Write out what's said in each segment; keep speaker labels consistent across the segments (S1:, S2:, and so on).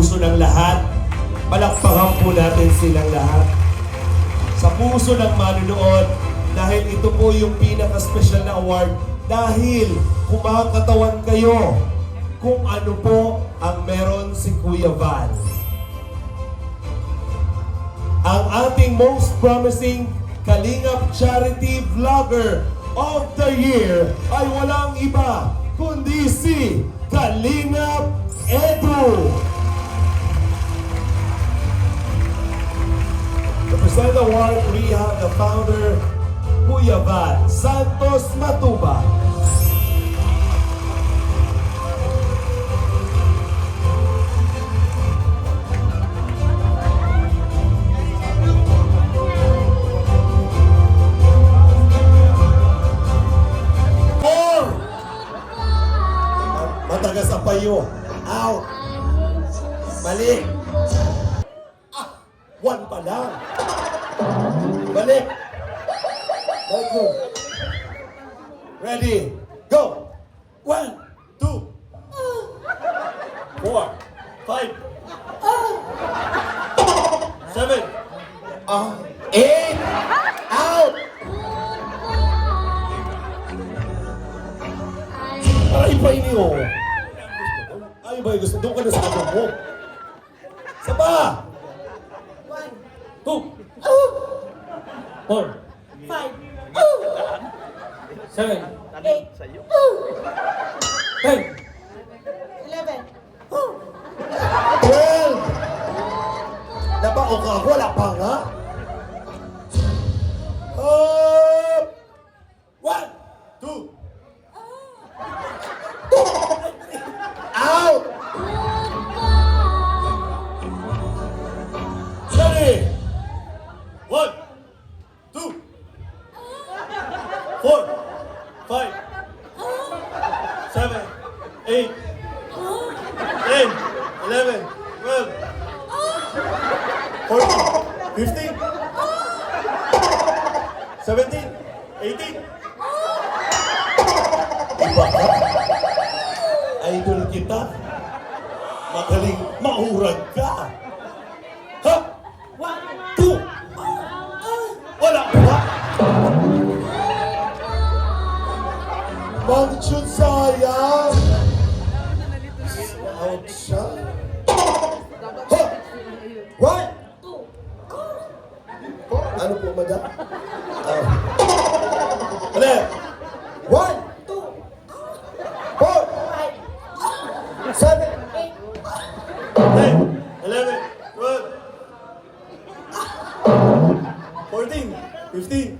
S1: puso ng lahat. Palakpakan po natin silang lahat. Sa puso ng manunood, dahil ito po yung pinaka-special na award, dahil kumakatawan kayo kung ano po ang meron si Kuya Val. Ang ating most promising Kalingap Charity Vlogger of the Year ay walang iba kundi si Kalingap Edu. To present the award, we have the founder, Kuya Val Santos Matuba. Matagas ang payo. Out. Balik. Ah, one pa lang. Balik. Very good. Ready. Go. 1, 2, 4, 5, 7, 8. Out. Ay, pa ini oh. Ay, ba gusto? Doon ka na sa abang mo. Saba! 1, 2, 4, 5, 7, 8, 10,
S2: 11.
S1: 12. Napako ka ako, wala pa nga. 1, 2, out! Ready! 1, 2, 4, 5, 7, 8, 10, 11, 12, 14, 15, 17, 18. Iba ka? Idol kita. Magaling mahurag ka. Ha? 1, 2. Wala ba? Mag-shoot sayang. Out siya. Ha? 1, 2. Ano po, madam? Ano? 1, 2, 4, 7, 10, 11, 12, 14, 15,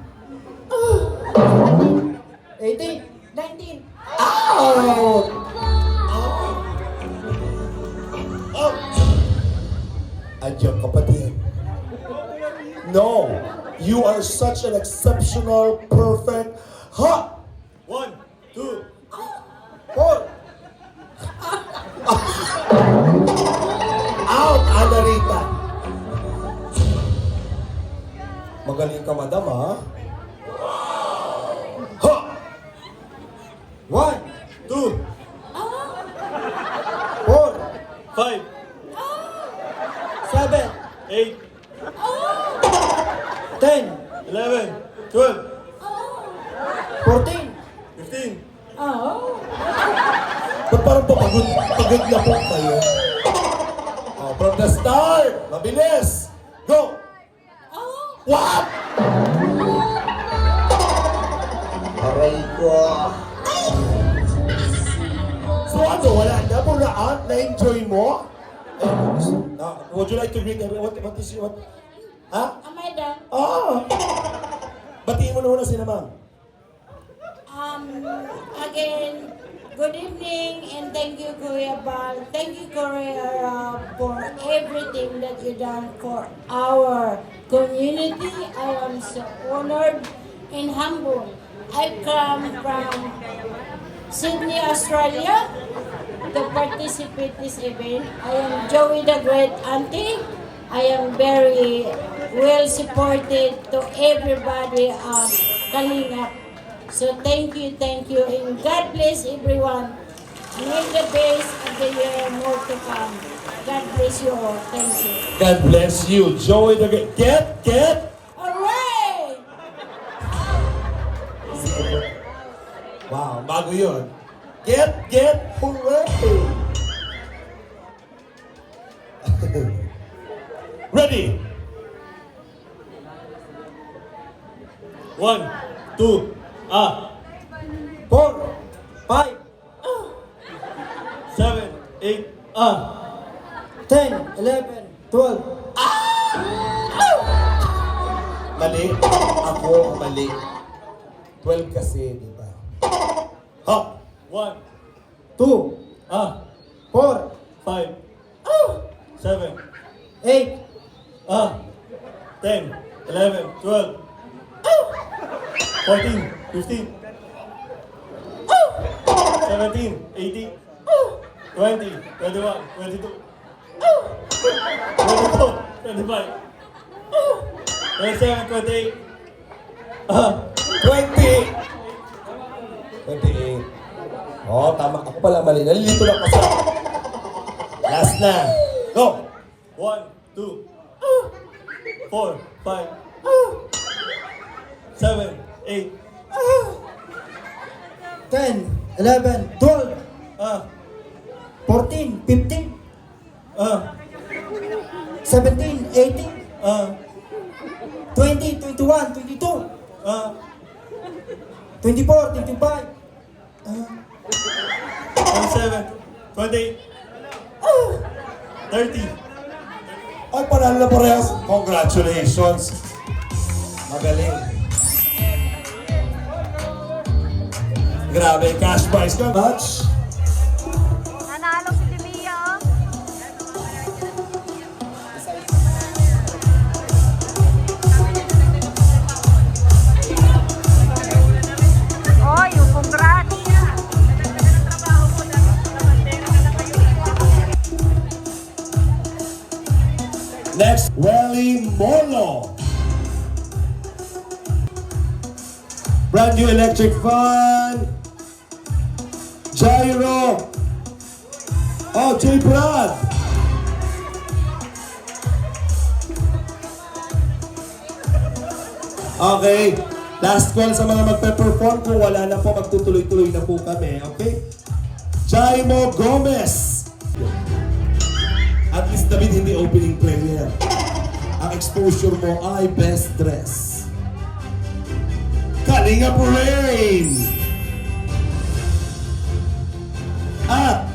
S1: 18,
S2: 19.
S1: out! Out! Adyang kapatid. No, you are such an exceptional, perfect, ha! 1, 2, 4, out, Anarita. Magaling ka, madam, ha? Ha! 1, 2, 4, 5, 7, 8, 10, 11, 12, 14, 15.
S2: Oh.
S1: Ba't parang papagod? Pagod na po kayo. Oh, from the start. Mabilis. Go. What? Aray ko. So ano, wala na? Muraan? Na-enjoy mo? Would you like to greet everyone? What is your... Ha?
S2: Am I done?
S1: Oh. Batiin mo na muna sila, ma'am.
S2: Again, good evening and thank you, Kuya Val. Thank you, Kuya, for everything that you done for our community. I am so honored and humbled. I come from Sydney, Australia to participate this event. I am Joey the Great Auntie. I am very well supported to everybody of Kalingap. So thank you, and God bless everyone. Make the best of the year more to come. God bless you all. Thank you.
S1: God bless you. Joey the Get!
S2: Hooray!
S1: Wow, bago yun. Get! Hooray! Ready?
S3: 1, 2, 4, 5, 7, 8, 10, 11, 12.
S1: Mali. Ako mali. 12 kasi, di ba? Ha?
S3: 1,
S1: 2,
S3: 4, 5, 7,
S1: 8,
S3: 10, 11, 12, 14, 15, 17, 18, 20, 21, 22, 24, 25, 27, 28,
S1: 28. Oh, tama. Ako pala mali. Nalilito lang kasi. Last na. Go!
S3: 1, 2, 4, 5, 7, 8,
S4: 10, 11, 12, 14, 15, 17, 18, 20, 21, 22, 24, 25,
S3: 27, 28, 30.
S1: Ay, panalo na parehas. Congratulations. Magaling. Grabe, cash prize ka. Much.
S5: Nanalo si Demia, oh. Oy, congrats.
S1: Next, Welly Molo. Brand new electric fan. Gyro. Oh, J. Brad. Okay. Last call sa mga magpe-perform. Kung wala na po, magtutuloy-tuloy na po kami. Okay? Jaimo Gomez. At least David hindi opening player. Ang exposure mo ay best dress. Kalingap Rain. At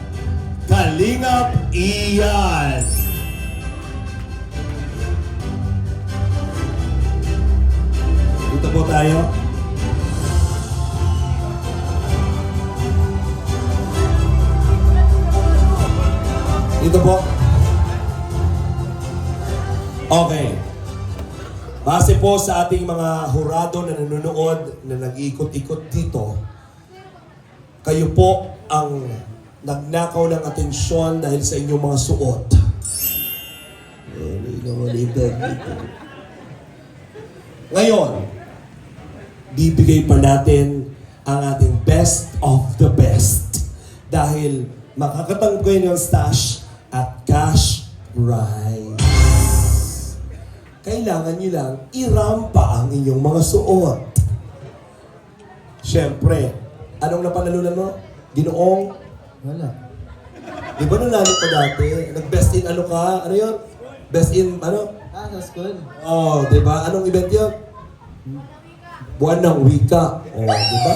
S1: Kalingap Ian. Dito po tayo. Dito po. Okay. Base po sa ating mga hurado na nanonood na nag-ikot-ikot dito, kayo po ang nagnakaw ng atensyon dahil sa inyong mga suot. Ngayon, bibigay pa natin ang ating best of the best dahil makakatanggay ng stash at cash prize. Kailangan nyo lang irampa ang inyong mga suot. Siyempre, anong napanalunan mo? Ginoong?
S4: Wala.
S1: Di ba nanalo ka dati? Nag-best in ano ka? Ano yun? Best in ano?
S4: Sa school.
S1: Oh, di ba? Anong event yun? Buwan ng wika. Oh, di ba?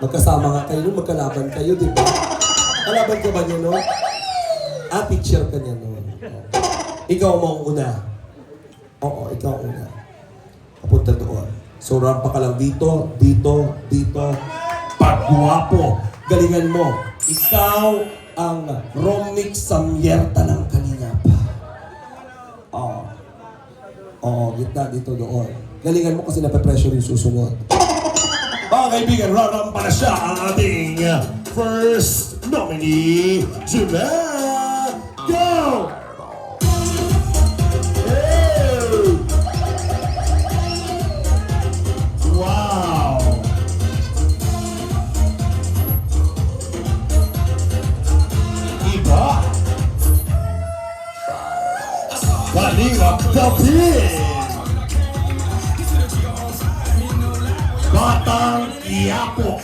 S1: Magkasama nga kayo, magkalaban kayo, di ba? Kalaban ka ba niyo, no? Teacher ka niya, no? Oh. Ikaw mo ang una. Oo, ikaw ang una. Papunta doon. So, rampa ka lang dito, dito, dito. Pagguwapo. Galingan mo. Ikaw ang Romnick Samyerta ng Kalingap. Oo. Oo, gitna dito doon. Galingan mo kasi nape-pressure yung susunod. Mga kaibigan, rarampa na siya ang ating first nominee, Jumel. Go! Hey! Wow! Iba! Kalingap David. Batang Iapo.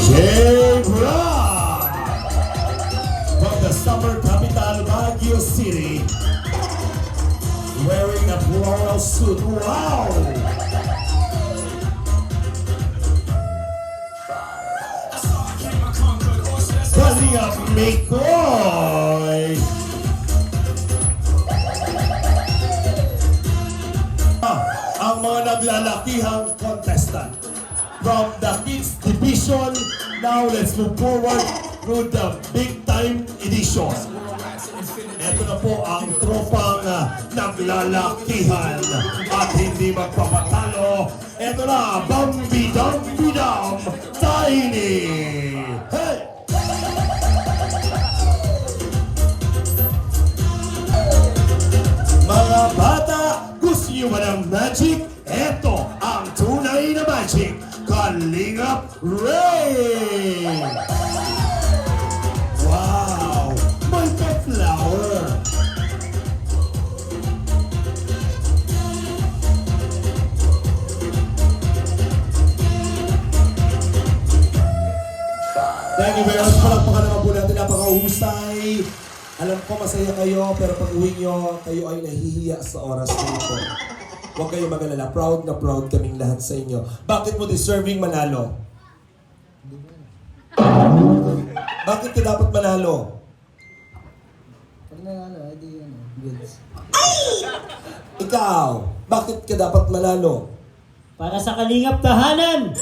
S1: Jay Brown from the summer capital Baguio City, wearing a floral suit. Wow! Kalingap Mikoy. Ang mga naglalakihang contestant from the kids division. Now let's move forward through the big time edition. Ito na po ang tropang naglalakihan at hindi magpapatalo. Ito na, Bambi Dambi Dam Tiny. Hey! Mga bata, gusto niyo ba ng magic? Ito ang tunay na magic. Kalingap Ray! Wow! May pa-flower! Thank you very much. Palakpakan naman po natin. Napakahusay. Alam ko masaya kayo, pero pag uwi nyo, kayo ay nahihiya sa oras na ito. Huwag kayo mag-alala. Proud na proud kaming lahat sa inyo. Bakit mo deserving manalo? Bakit ka dapat manalo?
S4: Pag nanalo, edi goods.
S1: Ikaw, bakit ka dapat manalo?
S6: Para sa Kalingap Tahanan!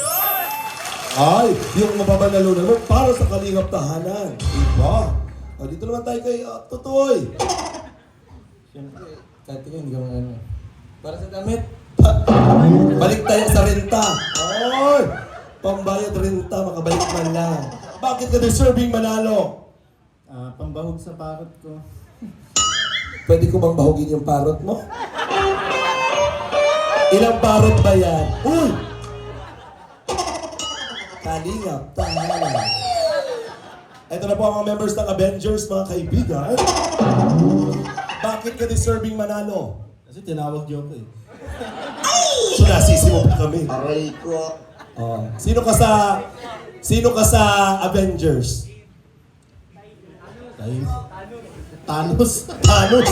S1: Ay, yung mapapanalo naman para sa Kalingap Tahanan. Iba. O, dito naman tayo kay Totoy.
S4: Siyempre, kahit yun, hindi ka ano. Para sa damit.
S1: Balik tayo sa renta. Ay! Pambayad renta, makabalik man lang. Bakit ka deserving manalo?
S4: Pambahog sa parot ko.
S1: Pwede ko bang bahugin yung parot mo? Ilang parot ba yan? Uy! Kalingap, tahanan. Ito na po ang mga members ng Avengers, mga kaibigan. Bakit ka deserving manalo?
S4: Kasi tinawag niyo ako eh.
S1: So nasisi mo pa kami.
S7: Aray ko.
S1: Oh. Sino ka sa Avengers?
S4: Tayo. Thanos.
S1: Thanos.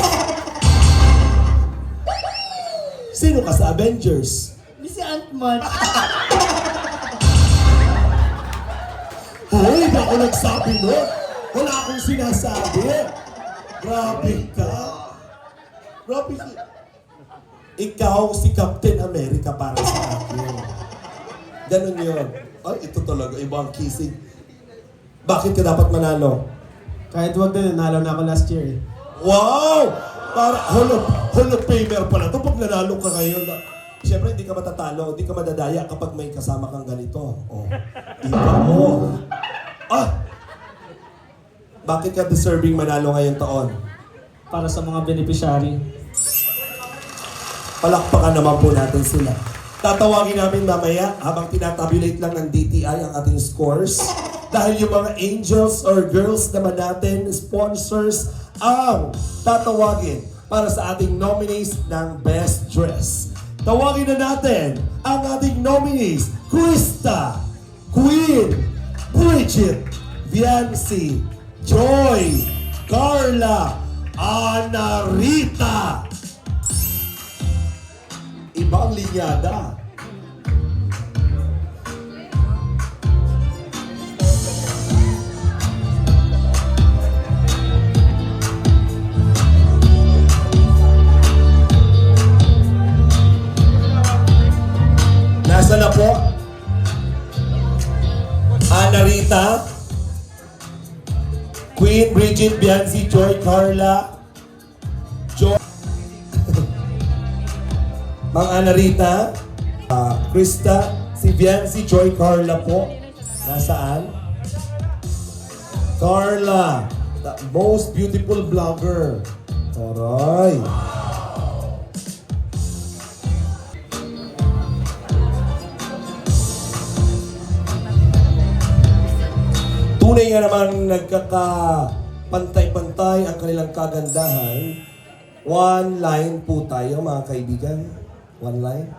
S1: Sino ka sa Avengers?
S4: Hindi si Ant-Man.
S1: Hoy, hindi ako nagsabi nun. Wala akong sinasabi. Grabe ka. Grabe ka. Ikaw si Captain America para sa akin. Ganon yun. Ay, ito talaga, ibang kissing. Bakit ka dapat manalo?
S4: Kahit wag na, nanalo na ako last year eh.
S1: Wow! Para Hall of Famer pala ito. Pag nanalo ka ngayon, siyempre hindi ka matatalo, hindi ka madadaya kapag may kasama kang ganito. Oh, iba mo. Ah! Bakit ka deserving manalo ngayong taon?
S6: Para sa mga beneficiary.
S1: Palakpakan naman po natin sila. Tatawagin namin mamaya habang tinatabulate lang ng DTI ang ating scores. Dahil yung mga angels or girls naman natin, sponsors, ang tatawagin para sa ating nominees ng Best Dress. Tawagin na natin ang ating nominees, Krista, Queen, Bridget, Viancy, Joy, Carla, Ana Rita. Ibang linyada. Nasa na po? Ana Rita, Queen, Bridget, Biancy, Joy, Carla, Joy, Mang Ana Rita, Krista, si Biancy, Joy, Carla po. Nasaan? Carla, the most beautiful vlogger. Aray. tunay nga naman nagkakapantay-pantay ang kanilang kagandahan, one line po tayo mga kaibigan. One line.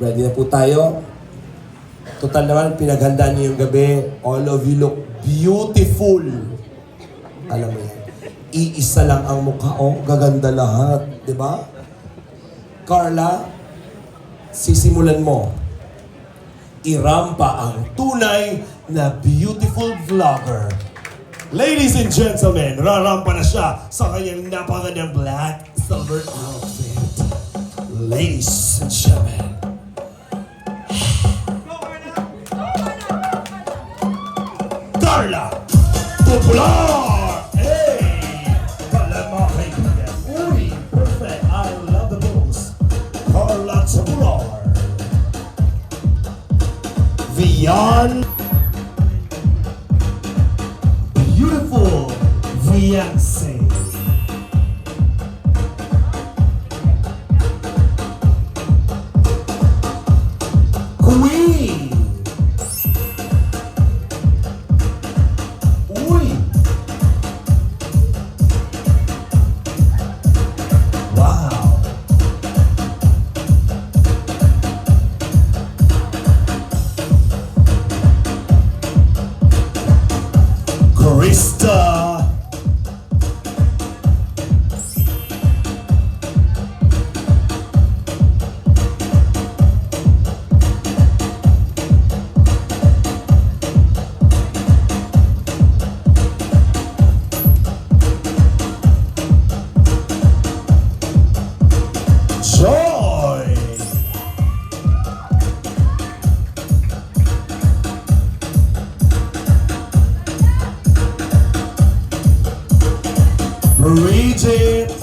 S1: Ready na po tayo? Total naman, pinaghandaan niyo yung gabi. All of you look beautiful. Alam mo yan. Iisa lang ang mukha. Oh, gaganda lahat. Diba? Carla, sisimulan mo. Irampa ang tunay na beautiful vlogger. Ladies and gentlemen, rarampa na siya sa kanyang napakagandang black silver outfit. Ladies and gentlemen, Carla Popular! Hey! Carla mga kaibigan. Uy, perfect. I love the moves. Carla Popular. Vian. Beautiful Vianse. Queen. Uy. Wow. Krista. Joy. Bridget.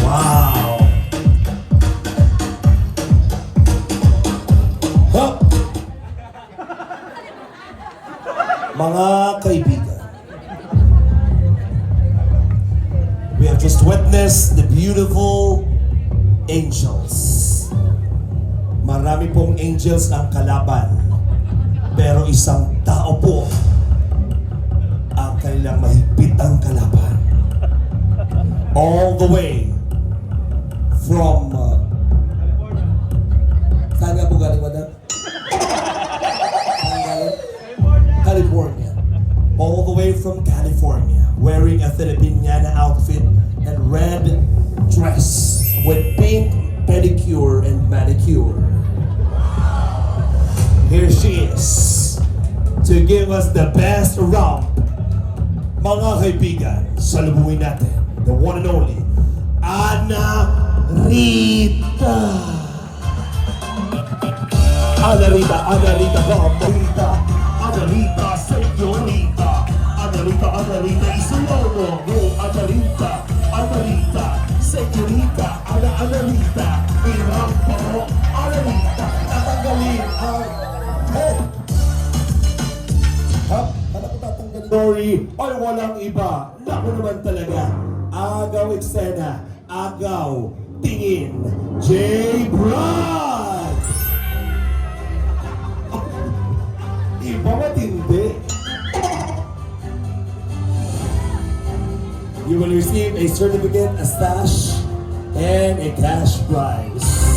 S1: Wow. Huh. Mga kaibigan, we have just witnessed the beautiful angels. Marami pong angels ang kalaban, pero isang tao po ang kanilang mahigpitang kalaban. All the way from saan nga po galing, madam? Saan galing? California. All the way from California, wearing a Filipiniana outfit and red dress with pink pedicure and manicure. Here she is to give us the best romp. Mga kaibigan, salubungin natin the one and only Ana Rita. Ana Rita, Ana Rita, Ana Rita, Ana Rita, Señorita, Ana Rita, Ana Rita, Isuloro, Ana Rita, Ana Rita, Señorita, Ana Rita, irampa mo, Ana Rita, tatanggalin ang head. Ano ko tatanggalin? Story ay walang iba. Naku naman talaga. Agaw eksena, agaw tingin, J. Brad! Iba matindi. You will receive a certificate, a sash, and a cash prize.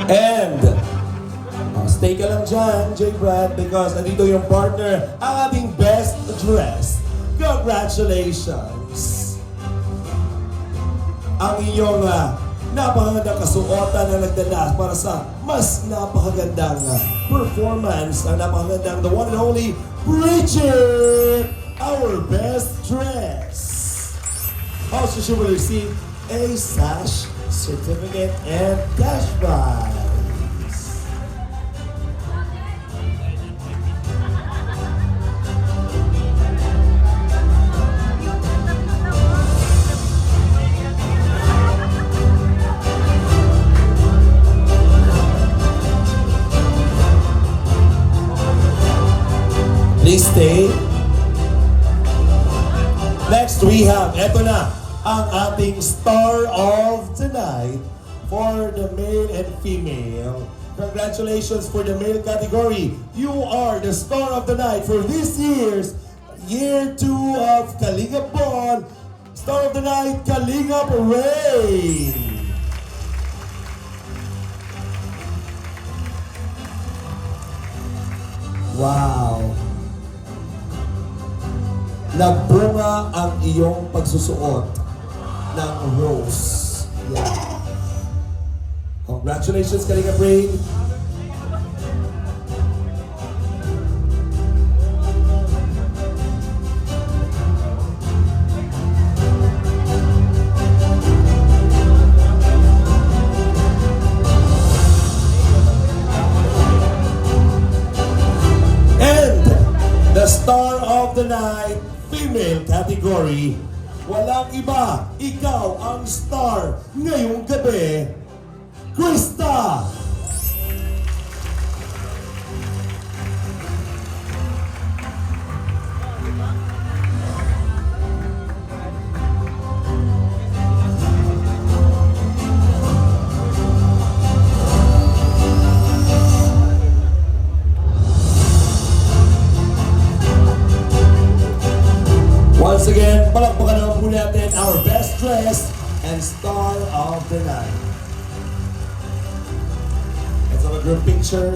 S1: And stay ka lang dyan, J. Brad, because nandito yung partner, ang ating best dressed. Congratulations! Ang iyong napakagandang kasuotan na nagdala para sa mas napakagandang performance, ang napakagandang the one and only Bridget, our best dress. Also, she will receive a sash, certificate, and cash prize. Please stay. Next, we have, eto na, ang ating star of the night for the male and female. Congratulations for the male category. You are the star of the night for this year's Year 2 of Kalingap Ball. Star of the night, Kalingap Rain. Wow. Nagbunga ang iyong pagsusuot ng rose. Yeah. Congratulations, Kalinga Brain. And the star of the night, female category, walang iba, ikaw ang star ngayong gabi, Krista! Once again, palakpakan naman po natin our best dressed and star of the night. Let's have a group picture.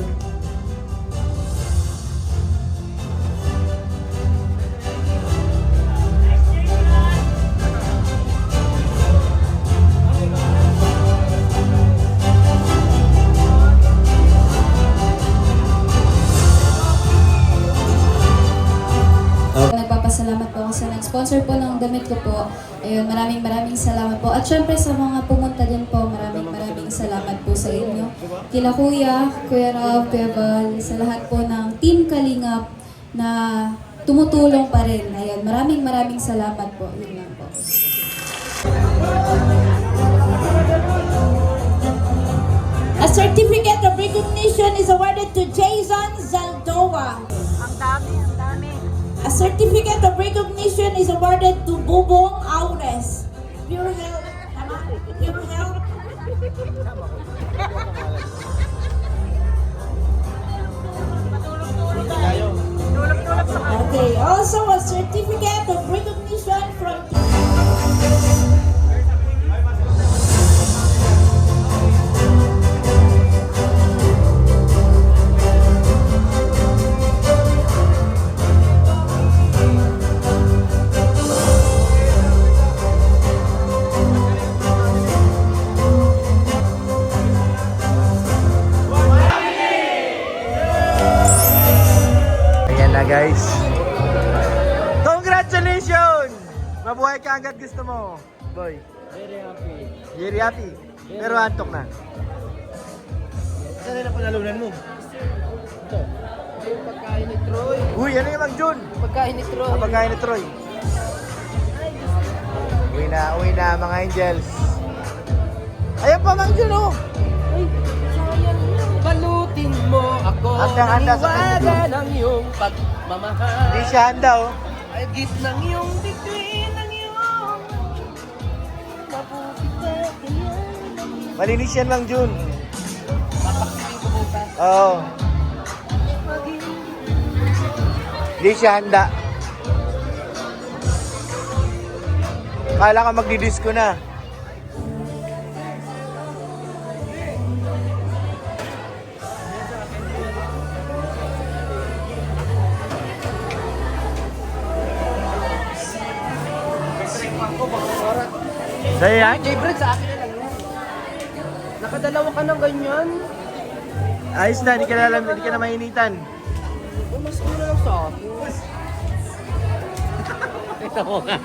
S7: Nagpapasalamat po ako sa nag-sponsor po ng damit ko po. Ayun, maraming salamat po. At syempre sa mga pumunta din po, maraming salamat po sa inyo. Kila Kuya, Kuya Rob, Kuya Val, sa lahat po ng Team Kalingap na tumutulong pa rin. Ayun, maraming salamat po. Yun lang po.
S2: A certificate of recognition is awarded to Jason Zaldoa.
S5: Ang dami, ang dami.
S2: A certificate of recognition is awarded to Bubong Aures. Pure Health. Tama? Pure Health.
S5: Tulog-tulog sa
S2: Okay. Also, a certificate of recognition from
S8: Ayan na guys. Congratulations! Mabuhay ka hanggat gusto mo, boy.
S6: Very happy.
S8: Very happy. Pero antok na.
S3: Saan na panalunan mo?
S4: Yung pagkain ni Troy.
S8: Uy, ano yung Mang Jun?
S4: Pagkain ni Troy.
S8: Ang pagkain ni Troy. Uwi na mga angels. Ayan pa Mang Jun oh.
S4: Balutin mo ako
S8: Handang-handa sa
S4: naniwaga ng iyong pagmamahal.
S8: Hindi siya handa oh.
S4: Ay git ng iyong bituin ng iyong mabuti ka kaya.
S8: Malinis yan Mang Jun.
S4: Papakitin ko bukas.
S8: Oo. Hindi siya handa. Kala ka magdidisco na. Sa'yo yan?
S4: J-Bread sa akin na lang yan.
S8: Nakadalawa ka ng ganyan. Ayos na, hindi ka na mainitan. Mas mura lang sa akin. Ito ko nga.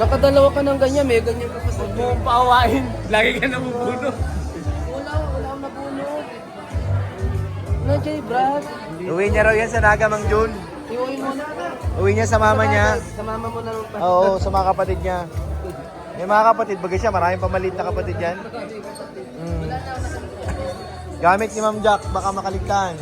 S8: Nakadalawa ka ng ganyan, may ganyan ka pa sa buong paawain. Lagi ka nabubuno. Wala akong nabuno. Na, Jay, Brad. Uwi niya raw yan sa Naga, Mang Jun. Iuwi mo na. Uwi niya sa mama niya. Sa mama mo na. Oo, sa mga kapatid niya. May mga kapatid, bagay siya, maraming pamaliit na kapatid yan. Gamit ni Ma'am Jack, baka makaligtaan.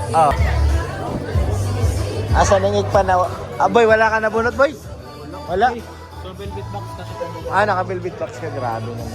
S8: Oh. Asan ang igpan na? Boy, wala ka nabunot, boy? Wala?
S6: So, velvet box na siya.
S8: Naka-velvet box ka. Grabe naman.